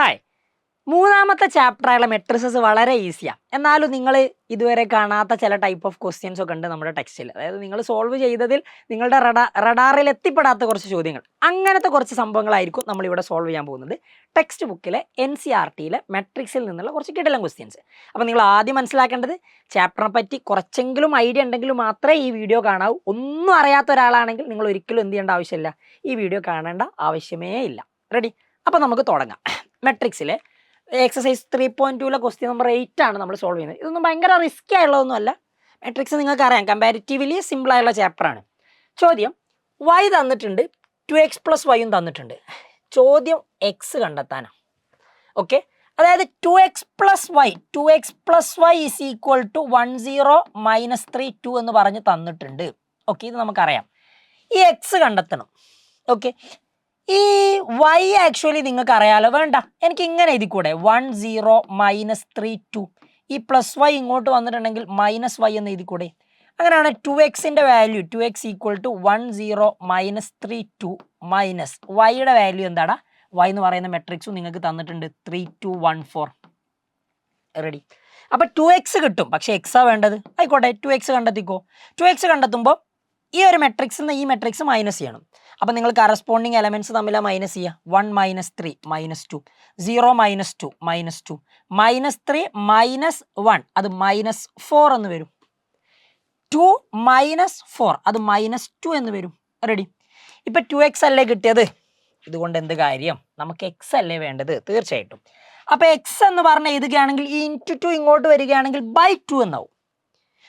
Hi, മൂന്നാമത്തെ ചാപ്റ്ററായുള്ള matrices വളരെ ഈസിയാണ്. എന്നാലും നിങ്ങൾ ഇതുവരെ കാണാത്ത ചില ടൈപ്പ് ഓഫ് ക്വസ്റ്റ്യൻസ് ഒക്കെ ഉണ്ട് നമ്മുടെ ടെക്സ്റ്റിൽ. അതായത് നിങ്ങൾ സോൾവ് ചെയ്തതിൽ നിങ്ങളുടെ റഡാറിൽ എത്തിപ്പെടാത്ത കുറച്ച് ചോദ്യങ്ങൾ, അങ്ങനത്തെ കുറച്ച് സംഭവങ്ങളായിരിക്കും നമ്മളിവിടെ സോൾവ് ചെയ്യാൻ പോകുന്നത്. ടെക്സ്റ്റ് ബുക്കിലെ NCERTയിലെ മെട്രിക്സിൽ നിന്നുള്ള കുറച്ച് കിടിലൻ ക്വസ്റ്റ്യൻസ്. അപ്പോൾ നിങ്ങൾ ആദ്യം മനസ്സിലാക്കേണ്ടത്, ചാപ്റ്ററിനെ പറ്റി കുറച്ചെങ്കിലും ഐഡിയ ഉണ്ടെങ്കിൽ മാത്രമേ ഈ വീഡിയോ കാണാവൂ. ഒന്നും അറിയാത്ത ഒരാളാണെങ്കിൽ നിങ്ങൾ ഒരിക്കലും എന്ത് ചെയ്യേണ്ട ആവശ്യമില്ല, ഈ വീഡിയോ കാണേണ്ട ആവശ്യമേ ഇല്ല. റെഡി? അപ്പോൾ നമുക്ക് തുടങ്ങാം. മെട്രിക്സിലെ എക്സസൈസ് 3.2 ക്വസ്റ്റ്യൻ നമ്പർ 8 ആണ് നമ്മൾ സോൾവ് ചെയ്യുന്നത്. ഇതൊന്നും ഭയങ്കര റിസ്ക് ആയുള്ളതൊന്നും അല്ല. മെട്രിക്സ് നിങ്ങൾക്ക് അറിയാം, കമ്പാരിറ്റീവ്ലി സിമ്പിൾ ആയുള്ള ചാപ്റ്ററാണ്. ചോദ്യം y തന്നിട്ടുണ്ട്, 2x + y തന്നിട്ടുണ്ട്. ചോദ്യം x കണ്ടെത്താനാണ്. ഓക്കെ, അതായത് 2x + y = 10 - 3 2 എന്ന് പറഞ്ഞ് തന്നിട്ടുണ്ട്. ഓക്കെ, ഇത് നമുക്കറിയാം. ഈ x കണ്ടെത്തണം. ഓക്കെ, ഈ y ആക്ച്വലി നിങ്ങൾക്ക് അറിയാലോ. വേണ്ട, എനിക്ക് ഇങ്ങനെ എഴുതി കൂടെ, 10 - 3 2. ഈ +y ഇങ്ങോട്ട് വന്നിട്ടുണ്ടെങ്കിൽ -y എന്ന് എഴുതി കൂടെ. അങ്ങനെയാണ് 2xൻ്റെ വാല്യൂ 2x = 10 - 3 2 മൈനസ് വൈയുടെ വാല്യൂ എന്താടാ? y എന്ന് പറയുന്ന മെട്രിക്സും നിങ്ങൾക്ക് തന്നിട്ടുണ്ട് 3 2 1 4. റെഡി? അപ്പോൾ 2x കിട്ടും, പക്ഷേ എക്സാ വേണ്ടത്. ആയിക്കോട്ടെ, 2x കണ്ടെത്തിക്കോ. 2x കണ്ടെത്തുമ്പോൾ ഈ ഒരു മെട്രിക്സിൽ നിന്ന് ഈ മെട്രിക്സ് മൈനസ് ചെയ്യണം. അപ്പോൾ നിങ്ങൾ കറസ്പോണ്ടിങ് എലമെൻറ്റ്സ് തമ്മിലാണ് മൈനസ് ചെയ്യുക. 1 - 3 -2, 0 - 2 -2, -3 - 1 അത് -4 എന്ന് വരും. 2 - 4 അത് -2 എന്ന് വരും. റെഡി? ഇപ്പം 2x അല്ലേ കിട്ടിയത്, ഇതുകൊണ്ട് എന്ത് കാര്യം? നമുക്ക് x അല്ലേ വേണ്ടത്? തീർച്ചയായിട്ടും. അപ്പോൾ x എന്ന് പറഞ്ഞാൽ എഴുതുകയാണെങ്കിൽ ഈ × 2 ഇങ്ങോട്ട് വരികയാണെങ്കിൽ /2 എന്നാവും.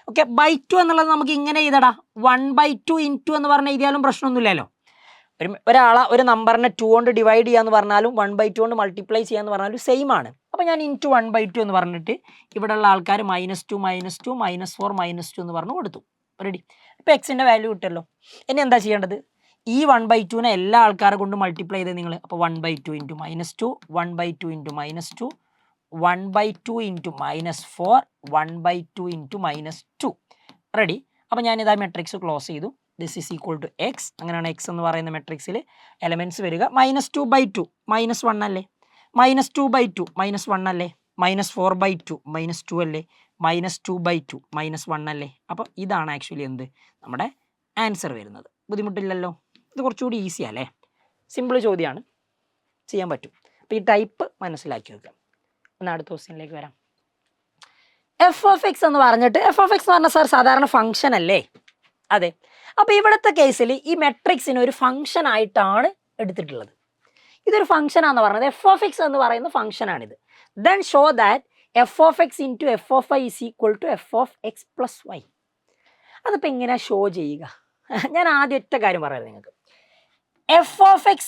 ഓക്കെ, /2 എന്നുള്ളത് നമുക്ക് ഇങ്ങനെ എഴുതടാ. 1/2 × എന്ന് പറഞ്ഞാൽ എഴുതിയാലും പ്രശ്നമൊന്നുമില്ലല്ലോ. ഒരു നമ്പറിനെ 2 കൊണ്ട് ഡിവൈഡ് ചെയ്യാന്ന് പറഞ്ഞാലും 1/2 കൊണ്ട് മൾട്ടിപ്ലൈ ചെയ്യാന്ന് പറഞ്ഞാലും സെയിം ആണ്. അപ്പോൾ ഞാൻ × 1/2 എന്ന് പറഞ്ഞിട്ട് ഇവിടെയുള്ള ആൾക്കാർ -2 -2 -4 -2 എന്ന് പറഞ്ഞു കൊടുത്തു. റെഡി? ഇപ്പോൾ എക്സിൻ്റെ വാല്യൂ കിട്ടുമല്ലോ. ഇനി എന്താ ചെയ്യേണ്ടത്? ഈ 1/2നെ എല്ലാ ആൾക്കാരെ കൊണ്ട് മൾട്ടിപ്ലൈ ചെയ്ത് നിങ്ങൾ. അപ്പോൾ 1/2 × -2, 1/2 × -2, 1/2 × -4, 1/2 × -2. റെഡി? അപ്പോൾ ഞാനിതാ മെട്രിക്സ് ക്ലോസ് ചെയ്തു. This is equal to X. അങ്ങനെയാണ് എക്സ് എന്ന് പറയുന്ന മെട്രിക്സിൽ എലമെൻറ്റ്സ് വരിക. -2/2 -1 അല്ലേ, -2/2 -1 അല്ലേ, -4/2 -2 അല്ലേ, -2/2 -1 അല്ലേ. അപ്പോൾ ഇതാണ് ആക്ച്വലി എന്ത് നമ്മുടെ ആൻസർ വരുന്നത്. ബുദ്ധിമുട്ടില്ലല്ലോ, ഇത് കുറച്ചുകൂടി ഈസി അല്ലേ, സിമ്പിൾ ചോദ്യമാണ്, ചെയ്യാൻ പറ്റും. അപ്പോൾ ഈ ടൈപ്പ് മനസ്സിലാക്കി വെക്കാം. എന്നാൽ അടുത്ത ക്വസ്റ്റ്യനിലേക്ക് വരാം. f(x) എന്ന് പറഞ്ഞിട്ട്, f(x) എന്ന് പറഞ്ഞാൽ സാർ സാധാരണ ഫംഗ്ഷൻ അല്ലേ? അതെ. അപ്പോൾ ഇവിടുത്തെ കേസിൽ ഈ മെട്രിക്സിന് ഒരു ഫംഗ്ഷൻ ആയിട്ടാണ് എടുത്തിട്ടുള്ളത്. ഇതൊരു ഫംഗ്ഷനാണെന്ന് പറഞ്ഞത്. f(x) എന്ന് പറയുന്ന ഫംഗ്ഷനാണിത്. Then show that f(x) × f(y) = f(x + y). അതിപ്പോൾ എങ്ങനെയാണ് ഷോ ചെയ്യുക? ഞാൻ ആദ്യം ഒറ്റ കാര്യം പറയാം നിങ്ങൾക്ക്. f(x)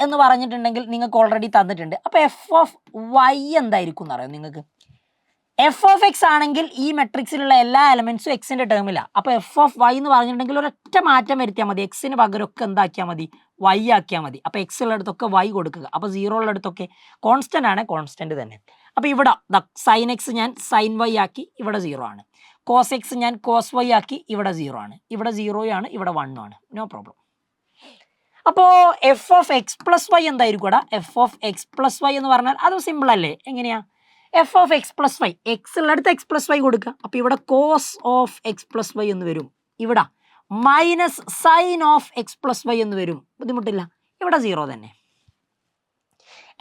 എന്ന് പറഞ്ഞിട്ടുണ്ടെങ്കിൽ നിങ്ങൾക്ക് ഓൾറെഡി തന്നിട്ടുണ്ട്. അപ്പോൾ f(y) എന്തായിരിക്കും എന്നറിയാം നിങ്ങൾക്ക്? f(x) ആണെങ്കിൽ ഈ മെട്രിക്സിലുള്ള എല്ലാ എലമെൻറ്റ്സും എക്സിൻ്റെ ടേമിലാണ്. അപ്പോൾ f(y) എന്ന് പറഞ്ഞിട്ടുണ്ടെങ്കിൽ ഒരൊറ്റ മാറ്റം വരുത്തിയാൽ മതി. എക്സിന് പകരമൊക്കെ എന്താക്കിയാൽ മതി? y ആക്കിയാൽ മതി. അപ്പോൾ എക്സ് ഉള്ളിടത്തൊക്കെ y കൊടുക്കുക. അപ്പോൾ 0 ഉള്ളിടത്തൊക്കെ കോൺസ്റ്റൻ്റ് ആണ്, കോൺസ്റ്റൻ്റ് തന്നെ. അപ്പോൾ ഇവിടെ sin x ഞാൻ sin y ആക്കി, ഇവിടെ 0 ആണ്. cos x ഞാൻ cos y ആക്കി, ഇവിടെ 0 ആണ്. ഇവിടെ 0 ആണ്, ഇവിടെ 1 ആണ്. No problem. അപ്പോൾ f(x + y) എന്തായിരിക്കും? f(x + y) എന്ന് പറഞ്ഞാൽ അത് സിമ്പിൾ അല്ലേ? എങ്ങനെയാ? f(x + y) എക്സ് ഉള്ളിടത്ത് x + y കൊടുക്കുക. അപ്പോൾ ഇവിടെ cos of x + y എന്ന് വരും. ഇവിടെ -sin of x + y എന്ന് വരും. ബുദ്ധിമുട്ടില്ല, ഇവിടെ 0 തന്നെ.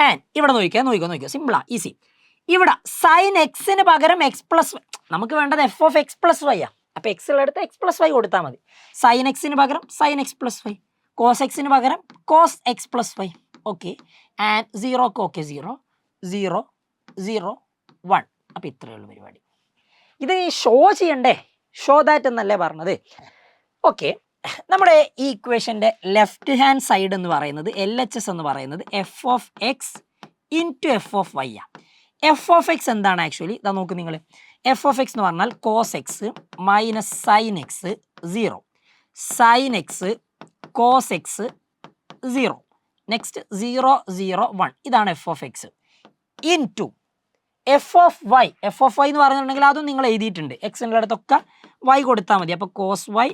ആൻഡ് ഇവിടെ നോക്കിക്കോ, സിമ്പിളാ, ഈസി. ഇവിടെ sin x-ന് പകരം x + y. നമുക്ക് വേണ്ടത് f(x + y) ആ. അപ്പോൾ x ഉള്ളിടത്ത് x + y കൊടുത്താൽ മതി. sin x-ന് പകരം sin x + y, cos x-ന് പകരം cos x + y. Okay, and 0 okay, 0 0 0 1. അപ്പോൾ ഇത്രയേ ഉള്ളൂ പരിപാടി. ഇത് ഷോ ചെയ്യണ്ടേ? ഷോ ദാറ്റ് എന്നല്ലേ പറഞ്ഞത്? ഓക്കെ, നമ്മുടെ ഈ ഇക്വേഷൻ്റെ ലെഫ്റ്റ് ഹാൻഡ് സൈഡ് എന്ന് പറയുന്നത് LHS എന്ന് പറയുന്നത് f(x) × f(y) ആണ്. f(x) എന്താണ് ആക്ച്വലി? ഇതാ നോക്ക് നിങ്ങൾ. f(x) എന്ന് പറഞ്ഞാൽ cos x - sin x 0, sin x cos x 0, next 0 0 1. ഇതാണ് f(x) ഇൻറ്റു f(y). f(y) എന്ന് പറഞ്ഞിട്ടുണ്ടെങ്കിൽ അതും നിങ്ങൾ എഴുതിയിട്ടുണ്ട്. എക്സിൻ്റെ അടുത്തൊക്കെ y കൊടുത്താൽ മതി. അപ്പോൾ cos y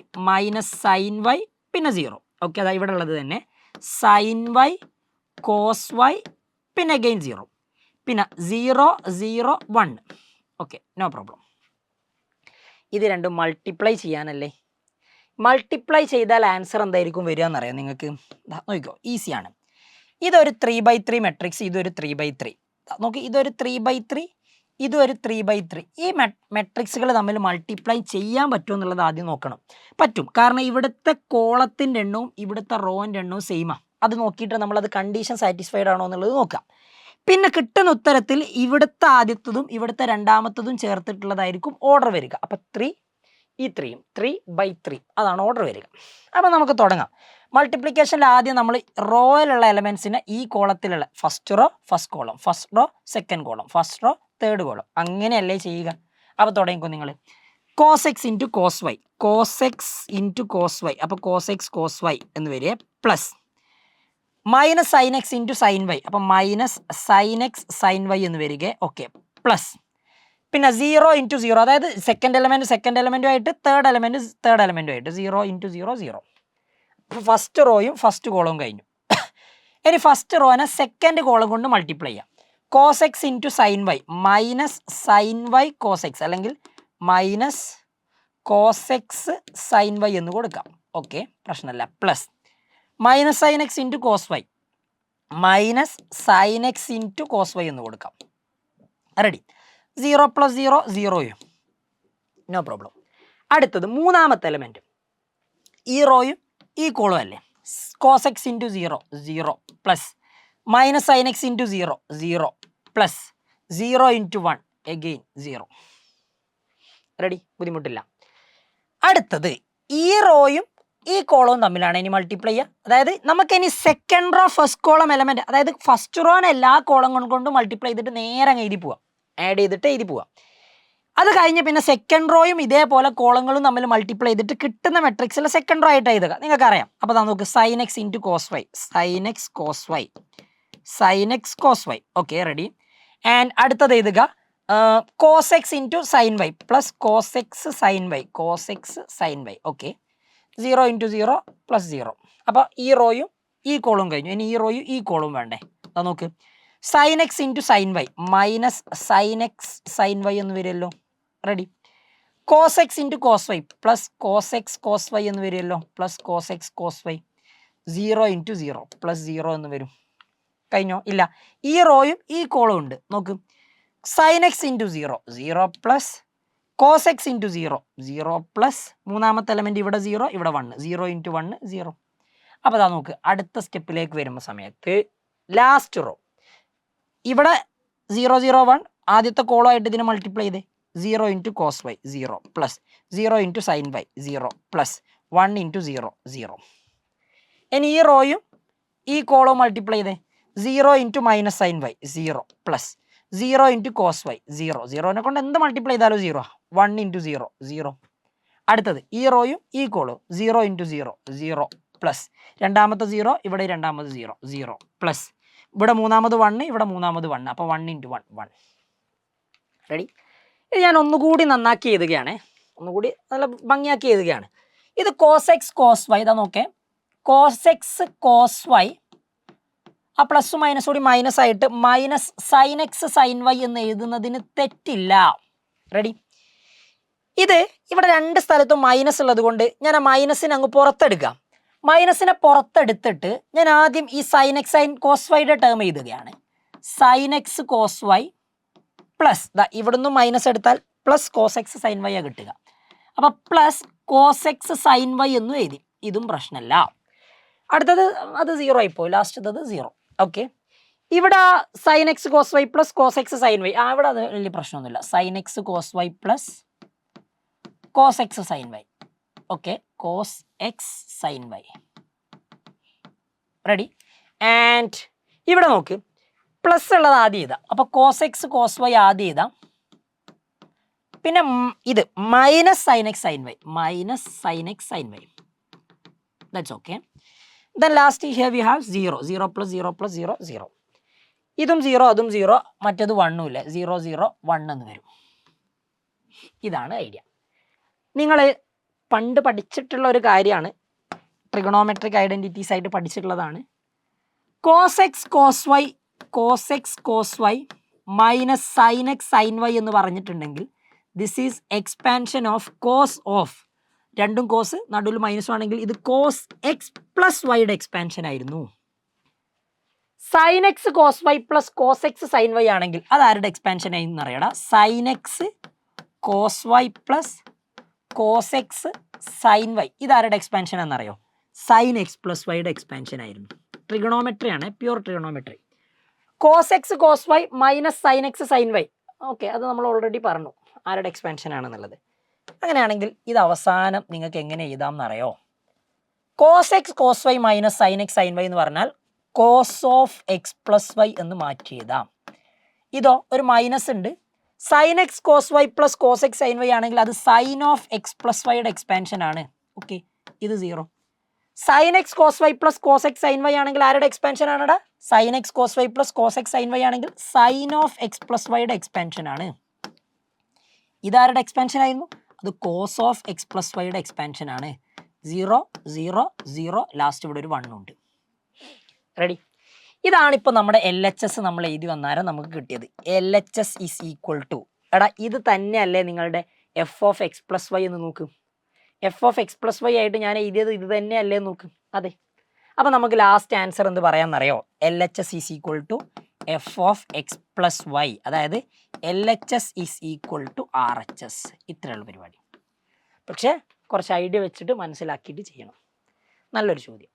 -sin y പിന്നെ 0. ഓക്കെ, അതാ ഇവിടെ ഉള്ളത് തന്നെ sin y cos y പിന്നെ അഗെയിൻ 0. പിന്നെ 0 0 1. Okay, no problem. ഇത് രണ്ടും മൾട്ടിപ്ലൈ ചെയ്യാനല്ലേ? മൾട്ടിപ്ലൈ ചെയ്താൽ ആൻസർ എന്തായിരിക്കും വരിക എന്നറിയാം നിങ്ങൾക്ക്? നോക്കിക്കോ, ഈസിയാണ്. ഇതൊരു 3/3 മെട്രിക്സ്, ഇതൊരു 3/3. നോക്കി, ഇതൊരു 3/3, ഇതൊരു 3/3. ഈ മെട്രിക്സുകൾ തമ്മിൽ മൾട്ടിപ്ലൈ ചെയ്യാൻ പറ്റുമോ എന്നുള്ളത് ആദ്യം നോക്കണം. പറ്റും, കാരണം ഇവിടുത്തെ കോളത്തിൻ്റെ എണ്ണവും ഇവിടുത്തെ റോൻ്റെ എണ്ണവും സെയിമാണ്. അത് നോക്കിയിട്ട് നമ്മളത് കണ്ടീഷൻ സാറ്റിസ്ഫൈഡ് ആണോ എന്നുള്ളത് നോക്കാം. പിന്നെ കിട്ടുന്ന ഉത്തരത്തിൽ ഇവിടുത്തെ ആദ്യത്തതും ഇവിടുത്തെ രണ്ടാമത്തതും ചേർത്തിട്ടുള്ളതായിരിക്കും ഓർഡർ വരിക. അപ്പം 3, ഈ 3യും 3/3 അതാണ് ഓർഡർ വരിക. അപ്പം നമുക്ക് തുടങ്ങാം. മൾട്ടിപ്ലിക്കേഷനിൽ ആദ്യം നമ്മൾ റോയിലുള്ള എലമെൻസിനെ ഈ കോളത്തിലുള്ള first row first column, first row second column, first row third column, അങ്ങനെയല്ലേ ചെയ്യുക. അപ്പോൾ തുടങ്ങിക്കോ നിങ്ങൾ. Cos X into cos y, cos X into cos y, അപ്പോൾ കോസ് എക്സ് കോസ് വൈ എന്ന് വരിക, plus minus sign X into sine y, അപ്പം minus sign x sine y എന്ന് വരിക. ഓക്കെ, പ്ലസ് പിന്നെ 0 ഇൻറ്റു 0, അതായത് സെക്കൻഡ് എലമെൻറ്റുമായിട്ട് തേർഡ് എലമെൻറ്റുമായിട്ട് 0 ഇൻറ്റു 0 0. ഫസ്റ്റ് റോയും ഫസ്റ്റ് കോളവും കഴിഞ്ഞു. ഇനി ഫസ്റ്റ് റോനെ സെക്കൻഡ് കോളം കൊണ്ട് മൾട്ടിപ്ലൈ ചെയ്യാം. Cos X into sine Y, minus sine Y cos x, അല്ലെങ്കിൽ minus cos x sine y എന്ന് കൊടുക്കാം. ഓക്കെ, പ്രശ്നമില്ല. Plus minus sign X into cos y, minus sign X into cos Y എന്ന് കൊടുക്കാം. Ready. 0 + 0 0യും, no problem. അടുത്തത് മൂന്നാമത്തെ എലമെൻറ്റ്, ഈ റോയും ഈ കോളും അല്ലേ. Cos X into 0 0, plus minus sign X into 0 0, plus 0 into 1 again 0. Ready, ബുദ്ധിമുട്ടില്ല. അടുത്തത് ഈ റോയും ഈ കോളവും തമ്മിലാണ് ഇനി മൾട്ടിപ്ലൈ ചെയ്യുക. അതായത് നമുക്കിനി second row first column element, അതായത് ഫസ്റ്റ് റോനെ എല്ലാ കോളം കൊണ്ട് മൾട്ടിപ്ലൈ ചെയ്തിട്ട് നേരെ അങ്ങ് എഴുതി പോവാം, ആഡ് ചെയ്തിട്ട് എഴുതി പോവാം. അത് കഴിഞ്ഞ് പിന്നെ സെക്കൻഡ് റോയും ഇതേപോലെ കോളങ്ങളും തമ്മിൽ മൾട്ടിപ്ലൈ ചെയ്തിട്ട് കിട്ടുന്ന മെട്രിക്സിൽ സെക്കൻഡ് റോ ആയിട്ട് എഴുതുക, നിങ്ങൾക്കറിയാം. അപ്പോൾ നമുക്ക് sine X into cos Y, sine X cos Y, sine X cos Y. Okay, ready. And അടുത്തത് എഴുതുക cos X into sine Y plus cos x sine y, cos x sine y. Okay, 0 into 0 plus 0. അപ്പോൾ ഈ റോയും ഈ കോളും കഴിഞ്ഞു. ഇനി ഈ റോയും ഈ കോളും വേണ്ടേ? അത് നോക്ക്, sine X into sine Y, minus sign x sine y എന്ന് വരുമല്ലോ. Ready. Cos X into cos Y plus cos X cos Y എന്ന് വരുമല്ലോ, plus cos X cos Y. 0 into 0 plus 0 എന്ന് വരും. കഴിഞ്ഞോ? ഇല്ല, ഈ റോയും ഈ കോളും ഉണ്ട്. നോക്ക്, sine X into 0 0 plus cos X into 0 0 plus മൂന്നാമത്തെ എലമെൻറ്റ് ഇവിടെ 0 ഇവിടെ 1, 0 ഇൻറ്റു 1 0. അപ്പോൾ അതാ നോക്ക്, അടുത്ത സ്റ്റെപ്പിലേക്ക് വരുമ്പോൾ സമയത്ത് ലാസ്റ്റ് റോ ഇവിടെ 0 0 1 ആദ്യത്തെ കോളമായിട്ട് ഇതിനെ മൾട്ടിപ്ലൈ ചെയ്തേ. 0 into cos Y 0 plus 0 into sine Y 0 plus 1 into 0 0. ഇനി ഈ റോയും ഈ കോളവും മൾട്ടിപ്ലൈ ചെയ്തേ. 0 into minus sine Y 0 plus 0 into cos Y 0, 0നെ കൊണ്ട് എന്ത് മൾട്ടിപ്ലൈ ചെയ്താലും 0. 1 ഇൻറ്റു 0 0. അടുത്തത് ഈ റോയും ഈ കോളും 0 ഇൻറ്റു 0 0 പ്ലസ് രണ്ടാമത്തെ 0 ഇവിടെ രണ്ടാമത് 0 0 പ്ലസ് ഇവിടെ മൂന്നാമത് 1 ഇവിടെ മൂന്നാമത് 1, അപ്പോൾ 1 ഇൻറ്റു 1 1. റെഡി. ഇത് ഞാൻ ഒന്നുകൂടി നന്നാക്കി എഴുതുകയാണ്, ഒന്നുകൂടി നല്ല ഭംഗിയാക്കി എഴുതുകയാണ്. ഇത് കോസ് എക്സ് കോസ് വൈ, ഇതാ നോക്കേ, കോസ് എക്സ് കോസ് വൈ, ആ പ്ലസ് മൈനസ് കൂടി മൈനസ് ആയിട്ട് minus sign x sine y എന്ന് എഴുതുന്നതിന് തെറ്റില്ല. റെഡി. ഇത് ഇവിടെ രണ്ട് സ്ഥലത്തും മൈനസ് ഉള്ളത് കൊണ്ട് ഞാൻ ആ മൈനസിനെ അങ്ങ് പുറത്തെടുക്കാം. മൈനസിനെ പുറത്തെടുത്തിട്ട് ഞാൻ ആദ്യം ഈ സൈൻ എക്സ് സൈൻ കോസ് വൈയുടെ ടേം എഴുതുകയാണ്. Sine X cos Y plus ഇവിടുന്ന് മൈനസ് എടുത്താൽ plus cos x sine y ആണ് കിട്ടുക. അപ്പോൾ plus cos x sine y എന്നും എഴുതി, ഇതും പ്രശ്നമല്ല. അടുത്തത് അത് 0 ആയിപ്പോയി, ലാസ്റ്റത്തത് 0. ഓക്കെ, ഇവിടെ sine X cos Y plus cos x sine y, ഇവിടെ അത് വലിയ പ്രശ്നമൊന്നുമില്ല. Sine X cos Y plus cos x sine y. Okay, cos x sine y. Ready. And ഇവിടെ നോക്ക്, പ്ലസ് ഉള്ളത് ആദ്യം ചെയ്താം. അപ്പോൾ കോസ് എക്സ് കോസ് വൈ ആദ്യം ചെയ്താം. പിന്നെ ഇത് minus sign x sine y, minus sign x sine y. That's okay. Then last here we have 0 0 plus 0 plus 0 0. ഇതും 0 അതും 0, മറ്റേത് 1 ഇല്ല, 0 0 1 എന്ന് വരും. ഇതാണ് ഐഡിയ. നിങ്ങൾ പണ്ട് പഠിച്ചിട്ടുള്ള ഒരു കാര്യമാണ്, ട്രിഗണോമെട്രിക് ഐഡൻറ്റിറ്റീസ് ആയിട്ട് പഠിച്ചിട്ടുള്ളതാണ്. Cos X cos y, cos X cos y minus sign x sine y എന്ന് പറഞ്ഞിട്ടുണ്ടെങ്കിൽ this is expansion of cos of, രണ്ടും കോസ് നടുവിൽ മൈനസ് ആണെങ്കിൽ ഇത് കോസ് എക്സ് പ്ലസ് വൈയുടെ എക്സ്പാൻഷൻ ആയിരുന്നു. Sine X cos Y plus cos x sine y ആണെങ്കിൽ അത് ആരുടെ എക്സ്പാൻഷൻ ആയിരുന്നു അറിയടാ? Sine X cos Y plus cos x sine y, ഇതാരുടെ എക്സ്പാൻഷൻ ആണെന്നറിയോ? സൈൻ എക്സ് പ്ലസ് വൈയുടെ എക്സ്പാൻഷൻ ആയിരുന്നു. ട്രിഗണോമെട്രി ആണ്, pure trigonometry. Cos X cos y minus sign x sine y, okay, അത് നമ്മൾ ഓൾറെഡി പറഞ്ഞു ആരുടെ എക്സ്പാൻഷൻ ആണെന്നുള്ളത്. അങ്ങനെയാണെങ്കിൽ ഇത് അവസാനം നിങ്ങൾക്ക് എങ്ങനെ എഴുതാം എന്നറിയോ? Cos X cos y minus sign x sine y എന്ന് പറഞ്ഞാൽ cos of x plus y എന്ന് മാറ്റി എഴുതാം. ഇതോ ഒരു മൈനസ് ഉണ്ട്. Sin X cos Y plus cos x sine y ആണെങ്കിൽ അത് സൈൻ ഓഫ് എക്സ് പ്ലസ് വൈയുടെ എക്സ്പാൻഷൻ ആണ്. ഓക്കെ, ഇത് 0. Sin X cos Y plus cos x sine y ആണെങ്കിൽ ആരുടെ എക്സ്പാൻഷൻ ആണെടാ? Sin X cos Y plus cos x sine y ആണെങ്കിൽ sin of x plus വൈയുടെ എക്സ്പാൻഷൻ ആണ്. ഇതാരുടെ എക്സ്പാൻഷൻ ആയിരുന്നു? അത് കോസ് ഓഫ് എക്സ് പ്ലസ് വൈയുടെ എക്സ്പാൻഷൻ ആണ്. 0 0 0, ലാസ്റ്റ് ഇവിടെ ഒരു 1 ഉണ്ട്. റെഡി? ഇതാണിപ്പോൾ നമ്മുടെ LHS നമ്മൾ എഴുതി വന്നാലും നമുക്ക് കിട്ടിയത്. LHS ഈസ് ഈക്വൽ ടു, എടാ ഇത് തന്നെയല്ലേ നിങ്ങളുടെ f of x plus y എന്ന് നോക്കും. F of x plus y ആയിട്ട് ഞാൻ എഴുതിയത് ഇത് തന്നെയല്ലേ നോക്കും. അതെ. അപ്പോൾ നമുക്ക് ലാസ്റ്റ് ആൻസർ എന്ത് പറയാമെന്നറിയോ? LHS is equal to f of x plus y, അതായത് LHS is equal to RHS. ഇത്രയുള്ള പരിപാടി. പക്ഷേ കുറച്ച് ഐഡിയ വെച്ചിട്ട് മനസ്സിലാക്കിയിട്ട് ചെയ്യണം. നല്ലൊരു ചോദ്യം.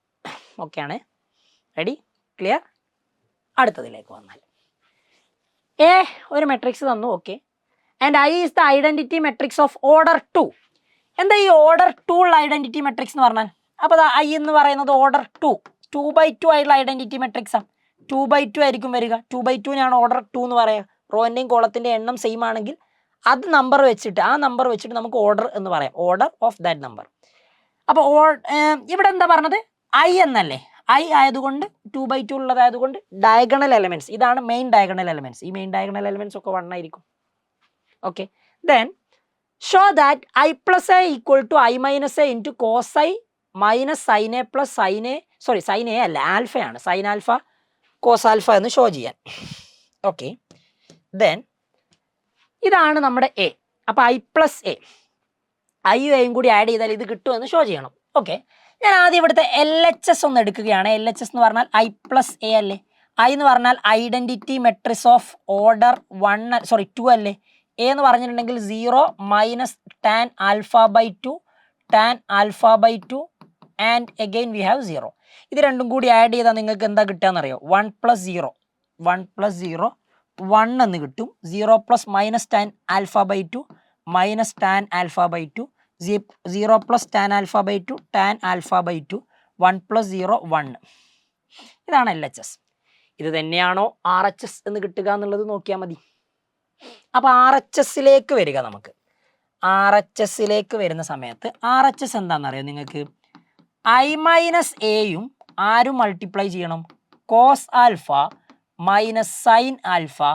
ഓക്കെ ആണ്? റെഡി? ക്ലിയർ? അടുത്തതിലേക്ക് വന്നാൽ എ ഒരു മെട്രിക്സ് തന്നു. Okay, and I is the identity matrix of order 2. എന്താ ഈ ഓർഡർ 2 ഉള്ള ഐഡൻറ്റിറ്റി മെട്രിക്സ് എന്ന് പറഞ്ഞാൽ? അപ്പോൾ ഐ എന്ന് പറയുന്നത് ഓർഡർ 2/2 ആയിട്ടുള്ള ഐഡൻറ്റിറ്റി മെട്രിക്സാണ്. 2/2 ആയിരിക്കും വരിക. 2/2 ഓർഡർ 2 എന്ന് പറയുക. റോൻ്റെയും കോളത്തിൻ്റെ എണ്ണം സെയിം ആണെങ്കിൽ അത് നമ്പർ വെച്ചിട്ട്, ആ നമ്പർ വെച്ചിട്ട് നമുക്ക് ഓർഡർ എന്ന് പറയാം. Order of that number. അപ്പോൾ ഇവിടെ എന്താ പറഞ്ഞത്? ഐ എന്നല്ലേ? ഐ ആയതുകൊണ്ട് 2/2 ഉള്ളതായതുകൊണ്ട് ഡയഗണൽ എലമെൻറ്റ്സ്, ഇതാണ് മെയിൻ ഡയഗണൽ എലമെൻറ്റ്സ്. ഈ മെയിൻ ഡയഗണൽ എലമെൻറ്റ്സ് ഒക്കെ 1 ആയിരിക്കും. Okay, then show that I plus A equal to I minus A into cos I minus sine A plus sine A അല്ല, ആൽഫയാണ്. Sine alpha cos alpha എന്ന് show ചെയ്യാൻ. Okay, then ഇതാണ് നമ്മുടെ A. അപ്പോൾ I plus A, ഐയും എയും കൂടി ആഡ് ചെയ്താൽ ഇത് കിട്ടുമെന്ന് ഷോ ചെയ്യണം. ഓക്കെ, ഞാൻ ആദ്യം ഇവിടുത്തെ LHS ഒന്ന് എടുക്കുകയാണ്. LHS എന്ന് പറഞ്ഞാൽ ഐ പ്ലസ് എ അല്ലേ? ഐ എന്ന് പറഞ്ഞാൽ ഐഡൻറ്റിറ്റി മെട്രിക്സ് ഓഫ് ഓർഡർ 2 അല്ലേ? എ എന്ന് പറഞ്ഞിട്ടുണ്ടെങ്കിൽ 0 minus tan alpha by 2 tan alpha by 2 and again we have 0. ഇത് രണ്ടും കൂടി ആഡ് ചെയ്താൽ നിങ്ങൾക്ക് എന്താ കിട്ടുകയെന്നറിയോ? 1 + 0 1 എന്ന് കിട്ടും. 0 plus minus tan alpha by 2 minus tan alpha by 2, 0 plus tan alpha by 2 tan alpha by 2, 1 + 0 1. ഇതാണ് LHS. ഇത് തന്നെയാണോ RHS എന്ന് കിട്ടുക എന്നുള്ളത് നോക്കിയാൽ മതി. അപ്പോൾ RHSലേക്ക് വരിക. നമുക്ക് RHSലേക്ക് വരുന്ന സമയത്ത് RHS എന്താണെന്നറിയോ നിങ്ങൾക്ക്? ഐ മൈനസ് എയും ആരും മൾട്ടിപ്ലൈ ചെയ്യണം? Cos alpha minus sign alpha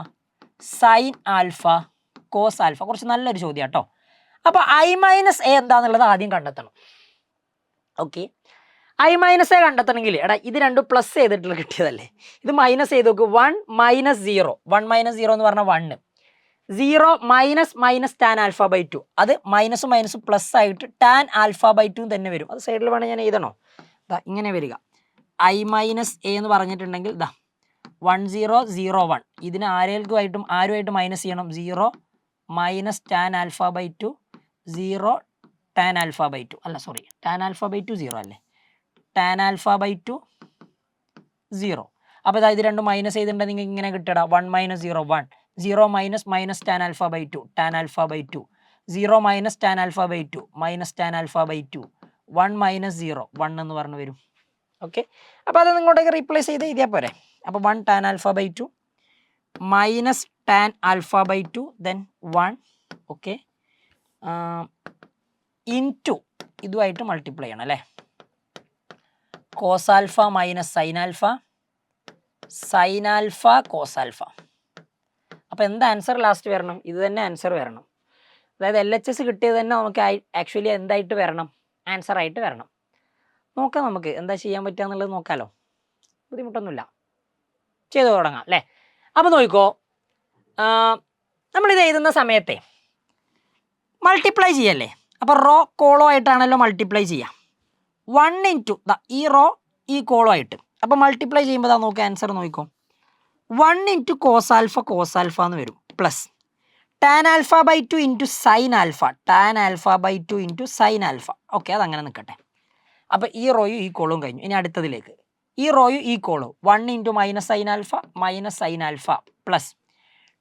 cos alpha. കുറച്ച് നല്ലൊരു ചോദ്യം കേട്ടോ. അപ്പോൾ ഐ മൈനസ് എ എന്താണെന്നുള്ളത് ആദ്യം കണ്ടെത്തണം. ഓക്കെ, ഐ മൈനസ് എ കണ്ടെത്തണമെങ്കിൽ എടാ ഇത് രണ്ടും പ്ലസ് ചെയ്തിട്ടുള്ള കിട്ടിയതല്ലേ, ഇത് മൈനസ് ചെയ്ത് നോക്ക്. 1 - 0 എന്ന് പറഞ്ഞാൽ 1. 0 മൈനസ് ടാൻ ആൽഫ ബൈ 2, അത് മൈനസും മൈനസും പ്ലസ് ആയിട്ട് ടാൻ ആൽഫ ബൈ 2 തന്നെ വരും. അത് സൈഡിൽ വേണം ഞാൻ എഴുതണോ? ഇതാ ഇങ്ങനെ വരിക. ഐ മൈനസ് എ എന്ന് പറഞ്ഞിട്ടുണ്ടെങ്കിൽ ഇതാ 1 0 0 1. ഇതിന് ആരുമായിട്ട് മൈനസ് ചെയ്യണം? 0 minus tan alpha by 2 0 tan alpha by 2 അല്ല, സോറി, ടാൻ ആൽഫ ബൈ 2 0 അല്ലേ? Tan alpha by 2 0. അപ്പോൾ ഇത് രണ്ടും മൈനസ് ചെയ്തിട്ടുണ്ടെങ്കിൽ നിങ്ങൾക്ക് ഇങ്ങനെ കിട്ടടാ. 1 - 0 1, 0 minus tan alpha by 2 tan alpha by 2, 0 minus tan alpha by 2 minus tan alpha by 2, 1 - 0 1 എന്ന് പറഞ്ഞു വരും. ഓക്കെ, അപ്പോൾ അത് ഇങ്ങോട്ടേക്ക് റീപ്ലേസ് ചെയ്ത് എഴുതിയാൽ പോരെ. അപ്പോൾ 1 tan alpha by 2 minus tan alpha by 2 then 1. Okay, into ഇതുമായിട്ട് മൾട്ടിപ്ലൈ ചെയ്യണം അല്ലേ? Cos alpha minus sign alpha cos alpha. അപ്പോൾ എന്താ ആൻസർ ലാസ്റ്റ് വരണം? ഇത് തന്നെ ആൻസർ വരണം. അതായത് LHS കിട്ടിയത് തന്നെ നമുക്ക് ആക്ച്വലി എന്തായിട്ട് വരണം? ആൻസർ ആയിട്ട് വരണം. നോക്കാം നമുക്ക് എന്താ ചെയ്യാൻ പറ്റുക എന്നുള്ളത് നോക്കാമല്ലോ. ബുദ്ധിമുട്ടൊന്നുമില്ല, ചെയ്തു തുടങ്ങാം അല്ലേ? അപ്പോൾ നോക്കിക്കോ, നമ്മളിത് എഴുതുന്ന സമയത്തെ മൾട്ടിപ്ലൈ ചെയ്യല്ലേ, അപ്പോൾ റോ കോളോ ആയിട്ടാണല്ലോ മൾട്ടിപ്ലൈ ചെയ്യുക. 1 ഇൻറ്റു ഈ റോ ഈ കോളോ ആയിട്ട്, അപ്പോൾ മൾട്ടിപ്ലൈ ചെയ്യുമ്പോൾ നോക്കുക ആൻസർ നോക്കിക്കോ. 1 ഇൻറ്റു കോസ് ആൽഫ എന്ന് വരും, plus tan alpha by 2 into sine alpha, tan alpha by 2 into sine alpha. Okay, അതങ്ങനെ നിൽക്കട്ടെ. അപ്പോൾ ഈ റോയും ഈ കോളും കഴിഞ്ഞു. ഇനി അടുത്തതിലേക്ക് ഈ റോയും ഈ കോളും 1 into minus sign alpha plus